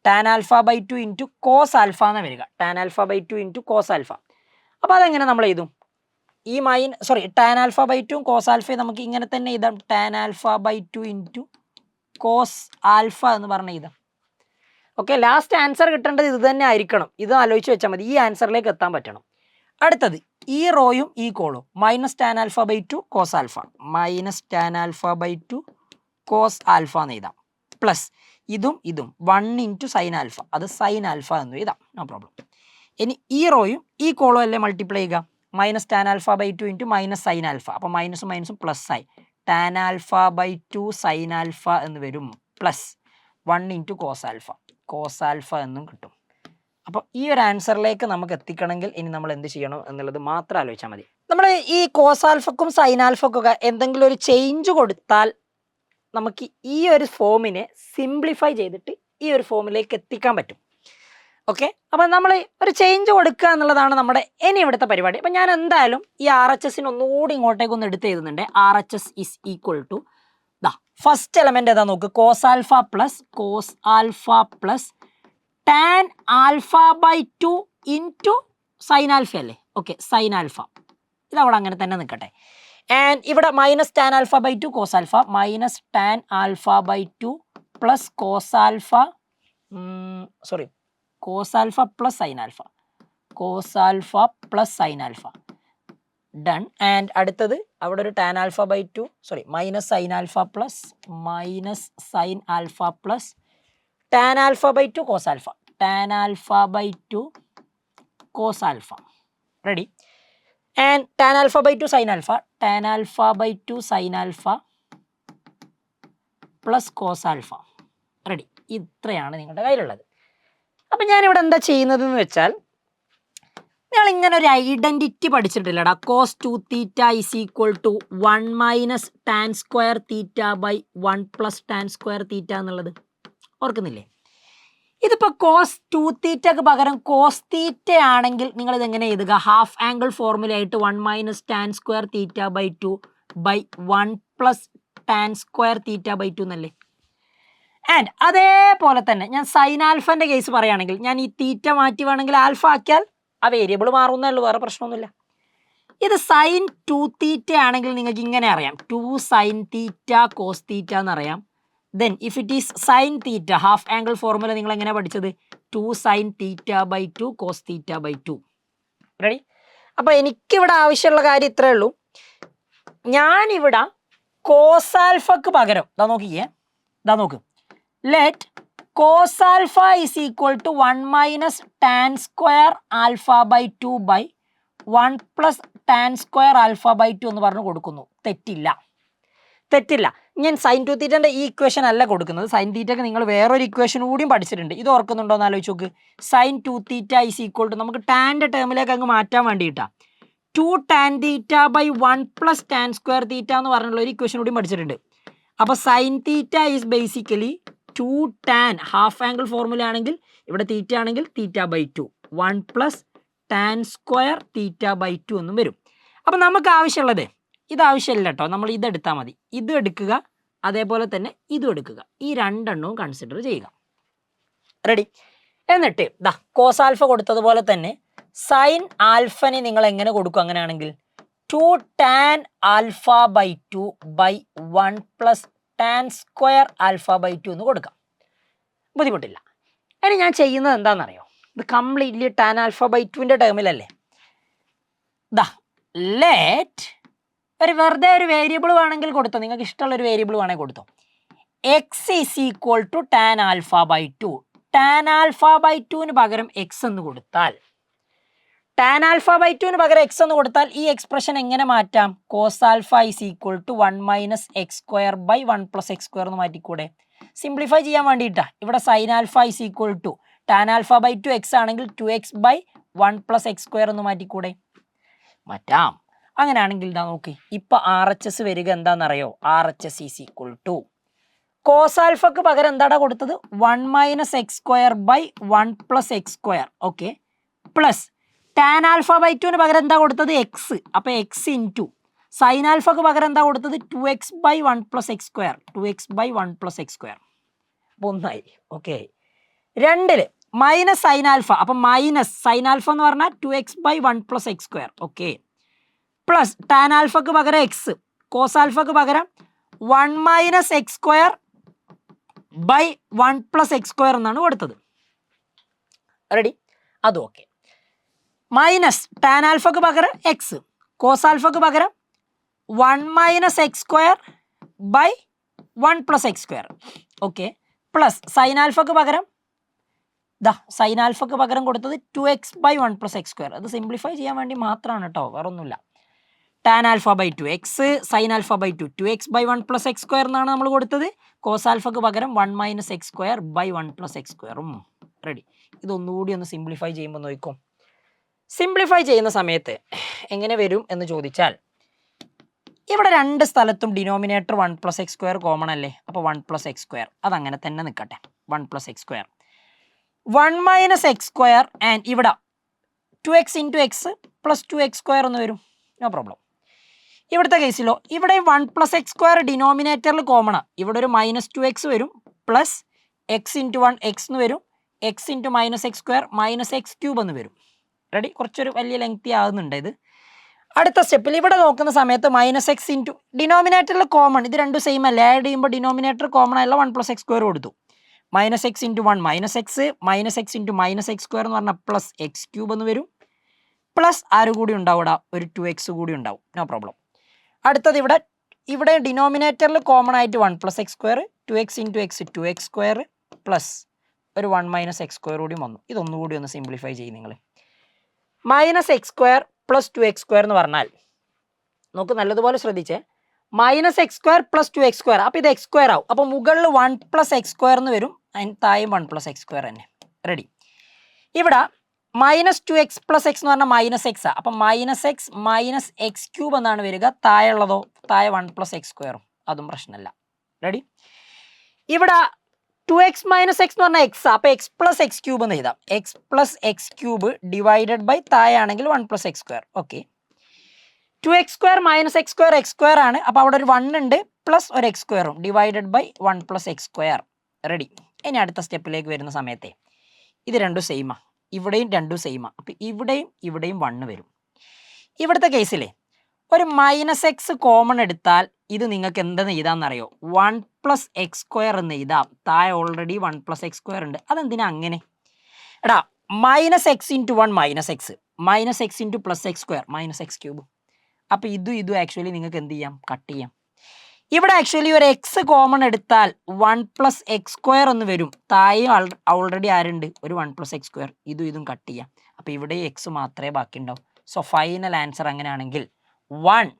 tan alpha by 2 into cos alpha എന്ന് വരിക, tan alpha by 2 into cos alpha. അപ്പോൾ അതെങ്ങനെ നമ്മൾ എഴുതും? ഈ ടാൻ ആൽഫ ബൈ 2 കോസ് ആൽഫയും നമുക്ക് ഇങ്ങനെ തന്നെ എഴുതാം, tan alpha by 2 into cos alpha എന്ന് പറഞ്ഞ് എഴുതാം. ഓക്കെ, ലാസ്റ്റ് ആൻസർ കിട്ടേണ്ടത് ഇത് തന്നെ ആയിരിക്കണം. ഇത് ആലോചിച്ച് വെച്ചാൽ മതി, ഈ ആൻസറിലേക്ക് എത്താൻ പറ്റണം. അടുത്തത് ഈ റോയും ഈ കോളും minus tan alpha by 2 cos alpha, minus tan alpha by 2 cos alpha എന്ന് എഴുതാം, പ്ലസ് ഇതും 1 ഇൻറ്റു സൈൻ ആൽഫ, അത് സൈൻ ആൽഫ എന്ന് എഴുതാം, നോ പ്രോബ്ലം. ഇനി ഈ റോയും ഈ കോളും അല്ലേ മൾട്ടിപ്ലൈ ചെയ്യുക, minus tan alpha by 2 into minus sign alpha, അപ്പോൾ മൈനസും പ്ലസ് ആയി, tan alpha by 2 sine alpha എന്ന് വരും, പ്ലസ് 1 ഇൻറ്റു കോസ് ആൽഫ എന്നും കിട്ടും. അപ്പോൾ ഈ ഒരു ആൻസറിലേക്ക് നമുക്ക് എത്തിക്കണമെങ്കിൽ ഇനി നമ്മൾ എന്ത് ചെയ്യണം എന്നുള്ളത് മാത്രം ആലോചിച്ചാൽ മതി. നമ്മൾ ഈ കോസ് ആൽഫക്കും സൈൻ ആൽഫക്കൊക്കെ എന്തെങ്കിലും ഒരു ചേഞ്ച് കൊടുത്താൽ നമുക്ക് ഈ ഒരു ഫോമിനെ സിംപ്ലിഫൈ ചെയ്തിട്ട് ഈ ഒരു ഫോമിലേക്ക് എത്തിക്കാൻ പറ്റും. ഓക്കെ, അപ്പം നമ്മൾ ഒരു ചേഞ്ച് കൊടുക്കുക എന്നുള്ളതാണ് നമ്മുടെ ഇനി ഇവിടുത്തെ പരിപാടി. അപ്പം ഞാൻ എന്തായാലും ഈ RHS ഒന്നുകൂടി ഇങ്ങോട്ടേക്ക് എടുത്ത് എഴുതുന്നുണ്ട്. RHS is equal to first element ഏതാ നോക്ക്, cos alpha plus tan alpha by 2 into sine alpha അല്ലേ. ഓക്കെ, സൈൻ ആൽഫ ഇതവിടെ അങ്ങനെ തന്നെ നിൽക്കട്ടെ. ആൻഡ് ഇവിടെ minus tan alpha by 2 cos alpha, minus tan alpha by 2 plus cos alpha plus sine alpha, done. And അടുത്തത് അവിടെ ഒരു tan alpha by 2 minus sign alpha plus tan alpha by 2 cos alpha, tan alpha by 2 cos alpha, ready. And tan alpha by 2 sine alpha, tan alpha by 2 sine alpha plus cos alpha, ready. ഇത്രയാണ് നിങ്ങളുടെ കയ്യിലുള്ളത്. അപ്പം ഞാനിവിടെ എന്താ ചെയ്യുന്നതെന്ന് വെച്ചാൽ, നിങ്ങൾ ഇങ്ങനെ ഒരു ഐഡൻറ്റിറ്റി പഠിച്ചിട്ടില്ലടാ, cos 2 theta is equal to 1 minus tan square theta by 1 plus tan square theta എന്നുള്ളത് ഓർക്കുന്നില്ലേ? ഇതിപ്പോൾ കോസ് 2 തീറ്റക്ക് പകരം കോസ് തീറ്റ ആണെങ്കിൽ നിങ്ങൾ ഇതെങ്ങനെ എഴുതുക, ഹാഫ് ആംഗിൾ ഫോർമുല ആയിട്ട് 1 minus tan square theta by 2 by 1 plus tan square theta by 2 എന്നല്ലേ. ആൻഡ് അതേപോലെ തന്നെ ഞാൻ സൈൻ ആൽഫൻ്റെ കേസ് പറയുകയാണെങ്കിൽ, ഞാൻ ഈ തീറ്റ മാറ്റി വേണമെങ്കിൽ ആൽഫ ആക്കിയാൽ ആ വേരിയബിൾ മാറുന്നേ ഉള്ളൂ, വേറെ പ്രശ്നമൊന്നുമില്ല. ഇത് സൈൻ 2 തീറ്റ ആണെങ്കിൽ നിങ്ങൾക്ക് ഇങ്ങനെ അറിയാം, 2 സൈൻ തീറ്റ കോസ് തീറ്റ എന്നറിയാം. Then if it is sine theta, half angle formula നിങ്ങൾ എങ്ങനെയാണ് പഠിച്ചത്, 2 sine theta by 2 cos theta by 2, ready. അപ്പോൾ എനിക്കിവിടെ ആവശ്യമുള്ള കാര്യം ഇത്രയേ ഉള്ളൂ. ഞാനിവിടെ കോസ് ആൽഫക്ക് പകരം നോക്ക്, let cos alpha is equal to 1 minus tan square alpha by 2 by 1 plus tan square alpha by 2 എന്ന് പറഞ്ഞു കൊടുക്കുന്നു. തെറ്റില്ല. ഞാൻ സൈൻ 2 തീറ്റൻ്റെ ഈ ഇക്വേഷൻ അല്ല കൊടുക്കുന്നത്. സൈൻ തീറ്റക്ക് നിങ്ങൾ വേറൊരു ഇക്വേഷൻ കൂടിയും പഠിച്ചിട്ടുണ്ട്. ഇത് ഓർക്കുന്നുണ്ടോ എന്ന് ആലോചിച്ച് നോക്ക്. Sine 2 theta is equal to, നമുക്ക് ടാൻ്റെ ടേമിലേക്ക് അങ്ങ് മാറ്റാൻ വേണ്ടിയിട്ടാണ്, 2 tan theta by 1 plus tan square theta എന്ന് പറഞ്ഞുള്ള ഒരു ഇക്വേഷൻ കൂടിയും പഠിച്ചിട്ടുണ്ട്. അപ്പോൾ sine theta is basically 2 tan, half angle formula ആണെങ്കിൽ ഇവിടെ തീറ്റ ആണെങ്കിൽ theta by 2 1 plus tan square theta by 2 എന്നും വരും. അപ്പം നമുക്ക് ആവശ്യമുള്ളത് ഇത് ആവശ്യമില്ല കേട്ടോ, നമ്മൾ ഇതെടുത്താൽ മതി. ഇത് എടുക്കുക, അതേപോലെ തന്നെ ഇതും എടുക്കുക, ഈ രണ്ടെണ്ണവും കൺസിഡർ ചെയ്യുക, റെഡി. എന്നിട്ട് കോസ് ആൽഫ കൊടുത്തതുപോലെ തന്നെ സൈൻ ആൽഫനെ നിങ്ങൾ എങ്ങനെ കൊടുക്കും, അങ്ങനെയാണെങ്കിൽ 2 tan alpha by 2 by 1 plus tan square alpha by 2 എന്ന് കൊടുക്കാം, ബുദ്ധിമുട്ടില്ല. ഇനി ഞാൻ ചെയ്യുന്നത് എന്താണെന്നറിയോ, ഇത് കംപ്ലീറ്റ്ലി ടാൻ ആൽഫ ബൈ 2ൻ്റെ ടേമിലല്ലേ. ലെറ്റ് വെറുതെ ഒരു വേരിയബിൾ വേണമെങ്കിൽ കൊടുത്തോ, നിങ്ങൾക്ക് ഇഷ്ടമുള്ള ഒരു വേരിയബിൾ വേണമെങ്കിൽ കൊടുത്തോ, x is equal to tan alpha by 2. Tan alpha by 2ന് പകരം എക്സ് എന്ന് കൊടുത്താൽ, ഈ എക്സ്പ്രഷൻ എങ്ങനെ മാറ്റാം, cos alpha is equal to 1 minus x square by 1 plus x square എന്ന് മാറ്റിക്കൂടെ. സിംപ്ലിഫൈ ചെയ്യാൻ വേണ്ടിയിട്ടാണ്. ഇവിടെ sin alpha is equal to tan alpha by 2 x ആണെങ്കിൽ 2x by 1 plus x square എന്ന് മാറ്റിക്കൂടെ? മാറ്റാം. അങ്ങനെയാണെങ്കിൽ ഇതാ നോക്കി, ഇപ്പം RHS വരിക എന്താണെന്നറിയോ? RHS is equal to cos ആൽഫക്ക് പകരം എന്താടാ കൊടുത്തത്? 1 minus x square by 1 plus x square. Okay, plus tan alpha by 2ന് പകരം എന്താ കൊടുത്തത്? എക്സ്. അപ്പോൾ എക്സ് ഇൻറ്റു സൈൻ ആൽഫക്ക് പകരം എന്താ കൊടുത്തത്? 2x by 1 plus x square. 2x by 1 plus x square. അപ്പോൾ ഒന്നായി. ഓക്കെ, രണ്ടില് മൈനസ് സൈൻ ആൽഫ, അപ്പം മൈനസ് സൈൻ ആൽഫ എന്ന് പറഞ്ഞാൽ 2x by 1 plus x square. Okay, plus tan ആൽഫക്ക് പകരം എക്സ്, കോസ് ആൽഫക്ക് പകരം 1 minus x square by 1 plus x square എന്നാണ് കൊടുത്തത്. റെഡി? അതും ഓക്കെ. മൈനസ് ടാൻ ആൽഫക്ക് പകരം എക്സ്, കോസ് ആൽഫക്ക് പകരം 1 minus x square by 1 plus x square. Okay, plus sin ആൽഫക്ക് പകരം സൈൻ ആൽഫക്ക് പകരം കൊടുത്തത് 2x by 1 plus x square. അത് സിംപ്ലിഫൈ ചെയ്യാൻ വേണ്ടി മാത്രമാണ് കേട്ടോ, വേറെ ഒന്നുമില്ല. Tan alpha by 2 x, sin alpha by 2 2x by 1 plus x square എന്നാണ് നമ്മൾ കൊടുത്തത്. കോസ് ആൽഫക്ക് പകരം 1 minus x square by 1 plus x സ്ക്വയറും. റെഡി? ഇതൊന്നുകൂടി ഒന്ന് സിംപ്ലിഫൈ ചെയ്യുമ്പോൾ നോക്കൂ. സിംപ്ലിഫൈ ചെയ്യുന്ന സമയത്ത് എങ്ങനെ വരും എന്ന് ചോദിച്ചാൽ, ഇവിടെ രണ്ട് സ്ഥലത്തും denominator 1 plus x square common അല്ലേ? അപ്പോൾ 1 പ്ലസ് എക്സ് സ്ക്വയർ അതങ്ങനെ തന്നെ നിൽക്കട്ടെ. 1 plus x square 1 minus x square and ഇവിടെ 2x into x plus 2x square എന്ന് വരും. No problem. ഇവിടുത്തെ കേസിലോ ഇവിടെ 1 പ്ലസ് എക്സ് സ്ക്വയർ ഡിനോമിനേറ്ററിൽ കോമൺ ആണ്. ഇവിടെ ഒരു മൈനസ് 2x വരും, പ്ലസ് എക്സ് ഇൻറ്റു 1 എക്സ് എന്ന് വരും, X into minus x square minus X cube എന്ന് വരും. റെഡി? കുറച്ചൊരു വലിയ ലെങ്തി ആകുന്നുണ്ട് ഇത്. അടുത്ത സ്റ്റെപ്പിൽ ഇവിടെ നോക്കുന്ന സമയത്ത് മൈനസ് എക്സ് ഇൻറ്റു ഡിനോമിനേറ്ററിൽ കോമൺ, ഇത് രണ്ടും സെയിം അല്ല. ആഡ് ചെയ്യുമ്പോൾ ഡിനോമിനേറ്റർ കോമൺ ആയുള്ള 1 പ്ലസ് എക്സ് സ്ക്വയർ കൊടുത്തു. Minus X into 1 minus X into minus x square എന്ന് പറഞ്ഞാൽ പ്ലസ് എക്സ് ക്യൂബ് എന്ന് വരും. പ്ലസ് ആര് കൂടി ഉണ്ടാവും? ഇവിടെ ഒരു 2x കൂടി ഉണ്ടാവും. No problem. അടുത്തത് ഇവിടെ ഡിനോമിനേറ്ററിൽ കോമൺ ആയിട്ട് 1 plus x square, 2x into x 2x square plus ഒരു 1 മൈനസ് എക്സ് സ്ക്വയർ കൂടി വന്നു. ഇതൊന്നുകൂടി ഒന്ന് സിംപ്ലിഫൈ ചെയ്യും നിങ്ങൾ. Minus x square plus 2x square എന്ന് പറഞ്ഞാൽ നമുക്ക് നല്ലതുപോലെ ശ്രദ്ധിച്ചേ, minus x square plus 2x square. അപ്പോൾ ഇത് എക്സ് സ്ക്വയർ ആവും. അപ്പോൾ മുകളിൽ 1 പ്ലസ് എക്സ് സ്ക്വയർ എന്ന് വരും, അതിന് താഴെ 1 പ്ലസ് എക്സ് സ്ക്വയർ തന്നെ. റെഡി? ഇവിടെ മൈനസ് 2x പ്ലസ് എക്സ് എന്ന് പറഞ്ഞാൽ മൈനസ് എക്സ് ആണ്. അപ്പം minus X minus X cube എന്നാണ് വരിക. താഴെ ഉള്ളതോ താഴെ 1 പ്ലസ് എക്സ് സ്ക്വയറും, അതും പ്രശ്നമല്ല. റെഡി? ഇവിടെ 2x മൈനസ് എക്സ് എന്ന് പറഞ്ഞാൽ എക്സ്, അപ്പോൾ എക്സ് പ്ലസ് എക്സ് ക്യൂബ് എന്ന് എഴുതാം. X plus x cube divided by താഴെ ആണെങ്കിൽ 1 plus x square. Okay, 2x square minus x square x square ആണ്. അപ്പോൾ അവിടെ ഒരു 1 ഉണ്ട്, പ്ലസ് ഒരു എക്സ് സ്ക്വയറും divided by 1 plus x square. Ready? ഇനി അടുത്ത സ്റ്റെപ്പിലേക്ക് വരുന്ന സമയത്തെ ഇത് രണ്ടും സെയിമാണ്, ഇവിടെയും രണ്ടും സെയിമാണ്. അപ്പോൾ ഇവിടെയും 1 വരും. ഇവിടുത്തെ കേസിലെ ഒരു മൈനസ് എക്സ് കോമൺ എടുത്താൽ ഇത് നിങ്ങൾക്ക് എന്തെന്ന് എഴുതാമെന്നറിയോ? 1 പ്ലസ് എക്സ് സ്ക്വയർ എന്ന് എഴുതാം. താഴെ ഓൾറെഡി 1 പ്ലസ് എക്സ് സ്ക്വയർ ഉണ്ട്. അതെന്തിനാ അങ്ങനെ? എടാ, minus X into 1 minus X, minus X into plus x square minus X cube. അപ്പോൾ ഇതും ആക്ച്വലി നിങ്ങൾക്ക് എന്ത് ചെയ്യാം? കട്ട് ചെയ്യാം. ഇവിടെ ആക്ച്വലി ഒരു എക്സ് കോമൺ എടുത്താൽ 1 പ്ലസ് എക്സ് സ്ക്വയർ എന്ന് വരും. താഴെ ഓൾറെഡി ആരുണ്ട്? ഒരു 1 പ്ലസ് എക്സ് സ്ക്വയർ. ഇതും കട്ട് ചെയ്യാം. അപ്പോൾ ഇവിടെ എക്സ് മാത്രമേ ബാക്കി ഉണ്ടാവും. സോ ഫൈനൽ ആൻസർ അങ്ങനെയാണെങ്കിൽ 1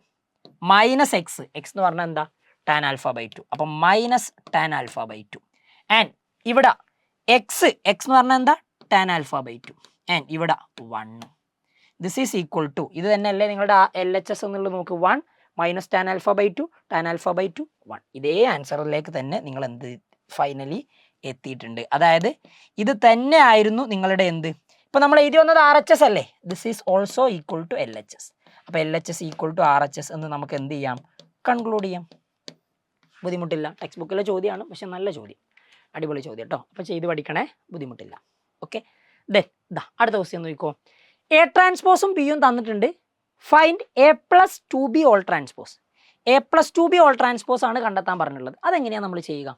മൈനസ് എക്സ് എന്ന് പറഞ്ഞാൽ എന്താ? Tan alpha by 2. അപ്പം minus tan alpha by 2. And ഇവിടെ എക്സ് എന്ന് പറഞ്ഞാൽ എന്താ? Tan alpha by 2. ആൻഡ് ഇവിടെ 1. ദിസ് ഈസ് ഈക്വൽ ടു, ഇത് തന്നെയല്ലേ നിങ്ങളുടെ LHS എന്നുള്ളത്? നോക്ക്, 1 minus tan alpha by 2 tan alpha by 2 1. ഇതേ ആൻസറിലേക്ക് തന്നെ നിങ്ങൾ എന്ത് ഫൈനലി എത്തിയിട്ടുണ്ട്. അതായത് ഇത് തന്നെ ആയിരുന്നു നിങ്ങളുടെ എന്ത്? ഇപ്പോൾ നമ്മൾ എഴുതി വന്നത് RHS അല്ലേ? This is also equal to LHS. അപ്പോൾ LHS ഈക്വൽ ടു RHS എന്ന് നമുക്ക് എന്ത് ചെയ്യാം? കൺക്ലൂഡ് ചെയ്യാം. ബുദ്ധിമുട്ടില്ല. ടെക്സ്റ്റ് ബുക്കിലെ ചോദ്യമാണ്, പക്ഷെ നല്ല ചോദ്യം, അടിപൊളി ചോദ്യം കേട്ടോ. അപ്പോൾ ചെയ്ത് പഠിക്കണേ, ബുദ്ധിമുട്ടില്ല. ഓക്കെ, അടുത്ത ക്വസ്റ്റ്യൻ നോക്കിക്കോ. എ ട്രാൻസ്പോസും ബിയും തന്നിട്ടുണ്ട്. Find A plus 2b whole transpose. A plus 2b whole transpose ആണ് കണ്ടെത്താൻ പറഞ്ഞിട്ടുള്ളത്. അതെങ്ങനെയാണ് നമ്മൾ ചെയ്യുക?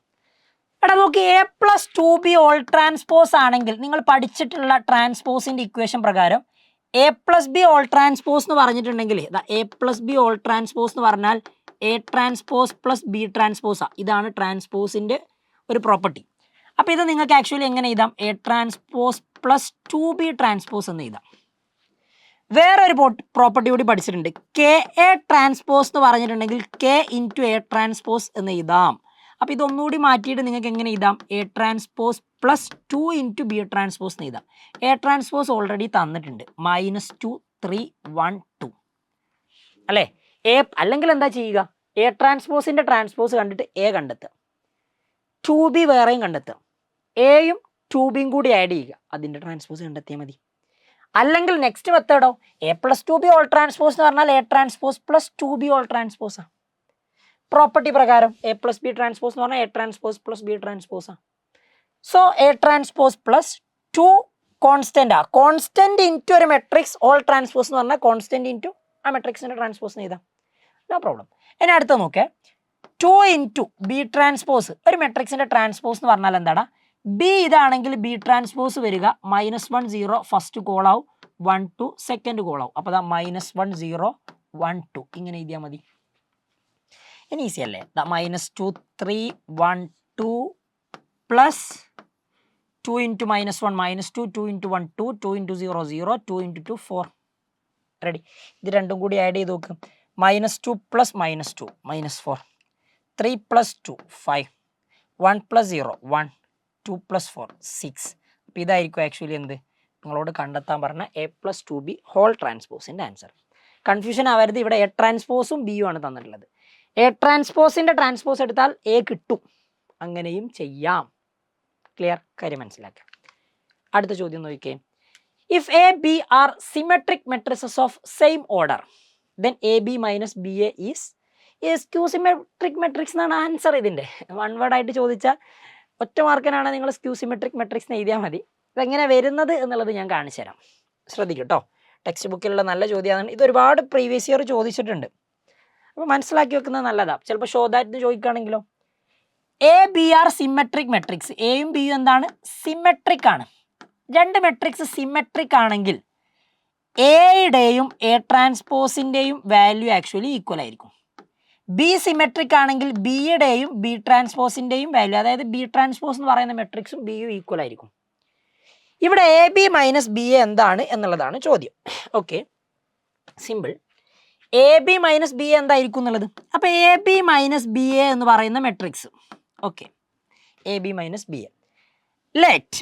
എടാ നോക്കി, A plus 2b whole transpose ആണെങ്കിൽ നിങ്ങൾ പഠിച്ചിട്ടുള്ള ട്രാൻസ്പോസിൻ്റെ ഇക്വേഷൻ പ്രകാരം A plus B all transpose എന്ന് പറഞ്ഞിട്ടുണ്ടെങ്കിൽ A plus B all transpose എന്ന് പറഞ്ഞാൽ എ ട്രാൻസ്പോസ് പ്ലസ് ബി ട്രാൻസ്പോസാണ്. ഇതാണ് ട്രാൻസ്പോസിൻ്റെ ഒരു പ്രോപ്പർട്ടി. അപ്പോൾ ഇത് നിങ്ങൾക്ക് ആക്ച്വലി എങ്ങനെ എഴുതാം? A transpose plus 2b transpose എന്ന് എഴുതാം. വേറൊരു പ്രോപ്പർട്ടി കൂടി പഠിച്ചിട്ടുണ്ട്. കെ എ ട്രാൻസ്പോസ് എന്ന് പറഞ്ഞിട്ടുണ്ടെങ്കിൽ കെ ഇൻറ്റു എ ട്രാൻസ്പോസ് എന്ന് എഴുതാം. അപ്പോൾ ഇതൊന്നുകൂടി മാറ്റിയിട്ട് നിങ്ങൾക്ക് എങ്ങനെ എഴുതാം? A transpose plus 2 into B transpose എന്ന് എഴുതാം. എ ട്രാൻസ്പോസ് ഓൾറെഡി തന്നിട്ടുണ്ട്, -2 3 1 2 അല്ലേ? അല്ലെങ്കിൽ എന്താ ചെയ്യുക? എ ട്രാൻസ്പോസിൻ്റെ ട്രാൻസ്പോസ് കണ്ടിട്ട് എ കണ്ടെത്തുക, 2b വേറെയും കണ്ടെത്തുക, എയും 2bയും കൂടി ആഡ് ചെയ്യുക, അതിൻ്റെ ട്രാൻസ്പോസ് കണ്ടെത്തിയാൽ മതി. അല്ലെങ്കിൽ നെക്സ്റ്റ് മെത്തേഡോ, A plus 2b whole transpose എന്ന് പറഞ്ഞാൽ A transpose plus 2b whole ട്രാൻസ്പോസാണ്. പ്രോപ്പർട്ടി പ്രകാരം എ പ്ലസ് ബി ട്രാൻസ്പോസ് എന്ന് പറഞ്ഞാൽ എ ട്രാൻസ്പോസ് പ്ലസ് ബി ട്രാൻസ്പോസാണ്. So A transpose plus 2 constant into ഒരു മെട്രിക്സ് ഓൾ ട്രാൻസ്പോസ് എന്ന് പറഞ്ഞാൽ കോൺസ്റ്റന്റ് ഇൻറ്റു ആ മെട്രിക്സിൻ്റെ ട്രാൻസ്പോസ് എഴുതാം, നോ പ്രോബ്ലം. ഇനി അടുത്ത നോക്കേ, 2 ഇൻറ്റു ബി ട്രാൻസ്പോസ്, ഒരു മെട്രിക്സിൻ്റെ ട്രാൻസ്പോസ് എന്ന് പറഞ്ഞാൽ എന്താടാ? ബി ഇതാണെങ്കിൽ ബി ട്രാൻസ്പോസ് വരിക -1 0 ഫസ്റ്റ് കോളാവും, 1 2 സെക്കൻഡ് കോളാവും. അപ്പോൾ അതാ -1 0 1 2 ഇങ്ങനെ എഴുതിയാൽ മതി. ഇനി ഈസി അല്ലേ? -2 3 1 2 plus 2 into -1 -2 2 into 1 2 2 into 0 0 2 into 2 4. Ready? ഇത് രണ്ടും കൂടി ആഡ് ചെയ്ത് നോക്ക്. -2 പ്ലസ് -2 -4, 3 പ്ലസ് 2 5, 1 പ്ലസ് 0 1, 2 പ്ലസ് 4 6. അപ്പോൾ ഇതായിരിക്കും ആക്ച്വലി എന്ത് നിങ്ങളോട് കണ്ടെത്താൻ പറഞ്ഞ എ പ്ലസ് 2b ഹോൾ ട്രാൻസ്പോസിൻ്റെ ആൻസർ. കൺഫ്യൂഷൻ ആവരുത്, ഇവിടെ എ ട്രാൻസ്പോസും ബിയും ആണ് തന്നിട്ടുള്ളത്. എ ട്രാൻസ്പോസിൻ്റെ ട്രാൻസ്പോസ് എടുത്താൽ എ കിട്ടും, അങ്ങനെയും ചെയ്യാം. ക്ലിയർ? കാര്യം മനസ്സിലാക്കാം. അടുത്ത ചോദ്യം നോക്കിക്കേ. If A B are symmetric matrices of same order then A B minus B A is skew symmetric matrix എന്നാണ് ആൻസർ. ഇതിൻ്റെ വൺ വേർഡ് ആയിട്ട് ചോദിച്ചാൽ ഒറ്റ മാർക്കിനാണ് നിങ്ങൾ സ്ക്യൂ സിമെട്രിക് മെട്രിക്സ് എന്ന് എഴുതിയാൽ മതി. ഇതെങ്ങനെ വരുന്നത് എന്നുള്ളത് ഞാൻ കാണിച്ചു തരാം, ശ്രദ്ധിക്കും കേട്ടോ. ടെക്സ്റ്റ് ബുക്കിലുള്ള നല്ല ചോദ്യമാണ് ഇത്, ഒരുപാട് പ്രീവിയസ് ഇയർ ചോദിച്ചിട്ടുണ്ട്, അപ്പോൾ മനസ്സിലാക്കി വെക്കുന്നത് നല്ലതാണ്. ചിലപ്പോൾ ഷോ ദാറ്റ് ചോദിക്കുകയാണെങ്കിലോ. A B are symmetric matrix, എയും ബിയും എന്താണ്? സിമെട്രിക് ആണ്. രണ്ട് മെട്രിക്സ് സിമെട്രിക് ആണെങ്കിൽ എയുടെയും എ ട്രാൻസ്പോസിൻ്റെയും വാല്യൂ ആക്ച്വലി ഈക്വൽ ആയിരിക്കും. ബി സിമെട്രിക് ആണെങ്കിൽ ബിയുടെയും ബി ട്രാൻസ്പോസിൻ്റെയും വാല്യൂ, അതായത് ബി ട്രാൻസ്പോസ് എന്ന് പറയുന്ന മെട്രിക്സും ബിയും ഈക്വൽ ആയിരിക്കും. ഇവിടെ A B minus B A എന്താണ് എന്നുള്ളതാണ് ചോദ്യം. Okay, simple. A B minus B A എന്തായിരിക്കും എന്നുള്ളത്. അപ്പോൾ A B minus B A എന്ന് പറയുന്ന matrix, okay, A B minus B A let,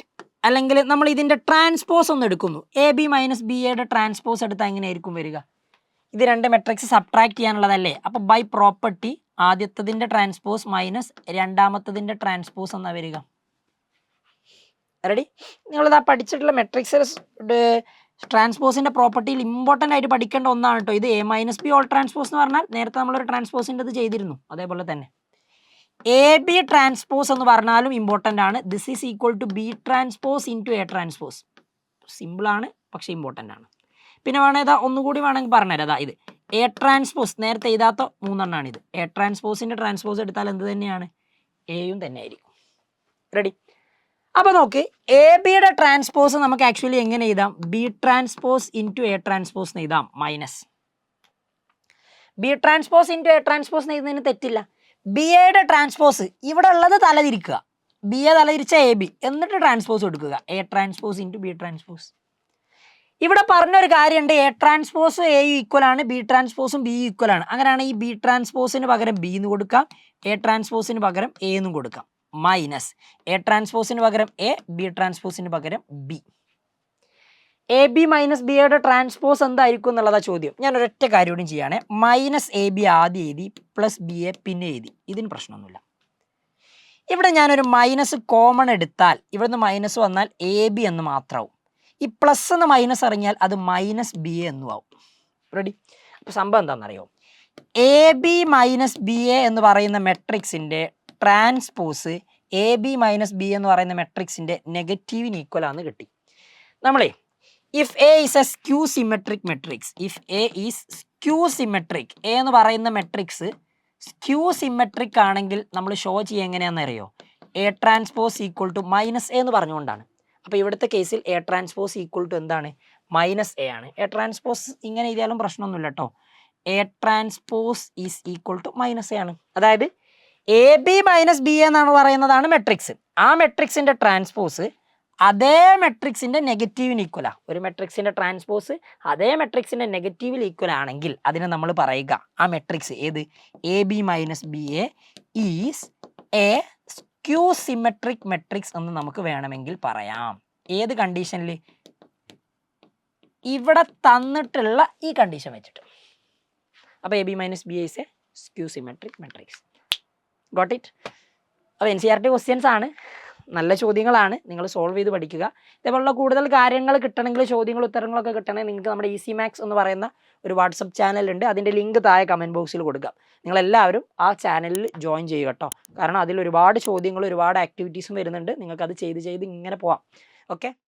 അല്ലെങ്കിൽ നമ്മൾ ഇതിൻ്റെ ട്രാൻസ്പോസ് ഒന്ന് എടുക്കുന്നു. എ ബി മൈനസ് ബി എയുടെ ട്രാൻസ്പോസ് എടുത്താൽ എങ്ങനെയായിരിക്കും വരിക? ഇത് രണ്ട് മെട്രിക്സ് സബ്ട്രാക്ട് ചെയ്യാനുള്ളതല്ലേ. അപ്പോൾ ബൈ പ്രോപ്പർട്ടി ആദ്യത്തതിൻ്റെ ട്രാൻസ്പോസ് മൈനസ് രണ്ടാമത്തതിൻ്റെ ട്രാൻസ്പോസ് എന്നാണ് വരിക. റെഡി? നിങ്ങളിതാ പഠിച്ചിട്ടുള്ള മെട്രിക്സ് ട്രാൻസ്പോസിൻ്റെ പ്രോപ്പർട്ടിയിൽ ഇമ്പോർട്ടൻ്റ് ആയിട്ട് പഠിക്കേണ്ട ഒന്നാണ് കേട്ടോ ഇത്. A minus B all transpose എന്ന് പറഞ്ഞാൽ നേരത്തെ നമ്മളൊരു ട്രാൻസ്പോസിൻ്റെ ഇത് ചെയ്തിരുന്നു, അതേപോലെ തന്നെ എ ബി ട്രാൻസ്പോസ് എന്ന് പറഞ്ഞാലും ഇമ്പോർട്ടൻ്റ് ആണ്. This is equal to B transpose into A transpose. സിമ്പിളാണ് പക്ഷേ ഇമ്പോർട്ടൻ്റ് ആണ്. പിന്നെ വേണേൽ ഒന്നുകൂടി വേണമെങ്കിൽ പറഞ്ഞുതരാം. അതാ ഇത് എ ട്രാൻസ്പോസ്, നേരത്തെ എഴുതാത്ത മൂന്നെണ്ണമാണ് ഇത്. എ ട്രാൻസ്പോസിൻ്റെ ട്രാൻസ്പോസ് എടുത്താൽ എന്ത് തന്നെയാണ്? എയും തന്നെ ആയിരിക്കും. റെഡി? അപ്പോൾ നോക്ക്, എ ബിയുടെ ട്രാൻസ്പോസ് നമുക്ക് ആക്ച്വലി എങ്ങനെ എഴുതാം? B transpose into A transpose എന്ന് എഴുതാം. Minus B transpose into A transpose എഴുതുന്നതിന് തെറ്റില്ല. ബി എയുടെ ട്രാൻസ്പോസ് ഇവിടെ ഉള്ളത് തലതിരിക്കുക, ബി എ തലതിരിച്ച എ ബി, എന്നിട്ട് ട്രാൻസ്പോസ് കൊടുക്കുക, A transpose into B transpose. ഇവിടെ പറഞ്ഞൊരു കാര്യമുണ്ട്, എ ട്രാൻസ്പോസ് എ ഈക്വൽ ആണ്, ബി ട്രാൻസ്പോസും ബി ഈക്വൽ ആണ്. അങ്ങനെയാണ് ഈ ബി ട്രാൻസ്പോസിന് പകരം ബി എന്ന് കൊടുക്കാം, എ ട്രാൻസ്പോസിന് പകരം എ എന്നും കൊടുക്കാം. മൈനസ് എ ട്രാൻസ്പോസിന് പകരം എ, ബി ട്രാൻസ്പോസിന് പകരം B. A B minus B യുടെ ട്രാൻസ്പോസ് എന്തായിരിക്കും എന്നുള്ളതാണ് ചോദ്യം. ഞാൻ ഒരൊറ്റ കാര്യം കൂടി ചെയ്യുകയാണെ, മൈനസ് എ ബി ആദ്യം എഴുതി പ്ലസ് ബി എ പിന്നെ എഴുതി, ഇതിന് പ്രശ്നമൊന്നുമില്ല. ഇവിടെ ഞാനൊരു മൈനസ് കോമൺ എടുത്താൽ ഇവിടുന്ന് മൈനസ് വന്നാൽ എ ബി എന്ന് മാത്രമാവും. ഈ പ്ലസ് എന്ന് മൈനസ് ഇറങ്ങിയാൽ അത് മൈനസ് ബി എ എന്നും ആവും. റെഡി? അപ്പോൾ സംഭവം എന്താണെന്നറിയോ? A B minus B A എന്ന് പറയുന്ന മെട്രിക്സിൻ്റെ transpose A B minus B എന്ന് പറയുന്ന മെട്രിക്സിൻ്റെ നെഗറ്റീവിന് ഈക്വൽ ആണെന്ന് കിട്ടി. നമ്മളെ if A is a skew symmetric matrix, if A is skew symmetric, A എന്ന് പറയുന്ന മെട്രിക്സ് സ്ക്യൂ സിമെട്രിക് ആണെങ്കിൽ നമ്മൾ ഷോ ചെയ്യുക എങ്ങനെയാണെന്ന് അറിയോ? A transpose equal to minus A എന്ന് പറഞ്ഞുകൊണ്ടാണ്. അപ്പോൾ ഇവിടുത്തെ കേസിൽ എ ട്രാൻസ്പോസ് ഈക്വൽ ടു എന്താണ്? മൈനസ് എ ആണ്. എ ട്രാൻസ്പോസ് ഇങ്ങനെ എഴുതിയാലും പ്രശ്നമൊന്നുമില്ല കേട്ടോ. A transpose is equal to minus A ആണ്. അതായത് എ ബി മൈനസ് ബി എന്നാണ് പറയുന്നതാണ് മെട്രിക്സ്. ആ മെട്രിക്സിൻ്റെ ട്രാൻസ്പോസ് അതേ മെട്രിക്സിൻ്റെ നെഗറ്റീവിന് ഈക്വലാ. ഒരു മെട്രിക്സിൻ്റെ ട്രാൻസ്പോസ് അതേ മെട്രിക്സിൻ്റെ നെഗറ്റീവിൽ ഈക്വൽ ആണെങ്കിൽ അതിനെ നമ്മൾ പറയുക ആ മെട്രിക്സ് ഏത്? A B minus B A is a skew symmetric matrix എന്ന് നമുക്ക് വേണമെങ്കിൽ പറയാം. ഏത് കണ്ടീഷനിൽ? ഇവിടെ തന്നിട്ടുള്ള ഈ കണ്ടീഷൻ വെച്ചിട്ട്. അപ്പോൾ A B minus B is a skew symmetric matrix. Got it? അപ്പോൾ NCERT ക്വസ്റ്റ്യൻസ് ആണ്, നല്ല ചോദ്യങ്ങളാണ്, നിങ്ങൾ സോൾവ് ചെയ്ത് പഠിക്കുക. ഇതേപോലുള്ള കൂടുതൽ കാര്യങ്ങൾ കിട്ടണമെങ്കിൽ, ചോദ്യങ്ങളും ഉത്തരങ്ങളൊക്കെ കിട്ടണമെങ്കിൽ നിങ്ങൾക്ക് നമ്മുടെ ഈസി മാത്സ് എന്ന് പറയുന്ന ഒരു വാട്സപ്പ് ചാനലുണ്ട്. അതിൻ്റെ ലിങ്ക് താഴെ കമൻറ്റ് ബോക്സിൽ കൊടുക്കാം. നിങ്ങളെല്ലാവരും ആ ചാനലിൽ ജോയിൻ ചെയ്യുക കേട്ടോ. കാരണം അതിൽ ഒരുപാട് ചോദ്യങ്ങളും ഒരുപാട് ആക്ടിവിറ്റീസും വരുന്നുണ്ട്. നിങ്ങൾക്കത് ചെയ്ത് ഇങ്ങനെ പോവാം. ഓക്കെ.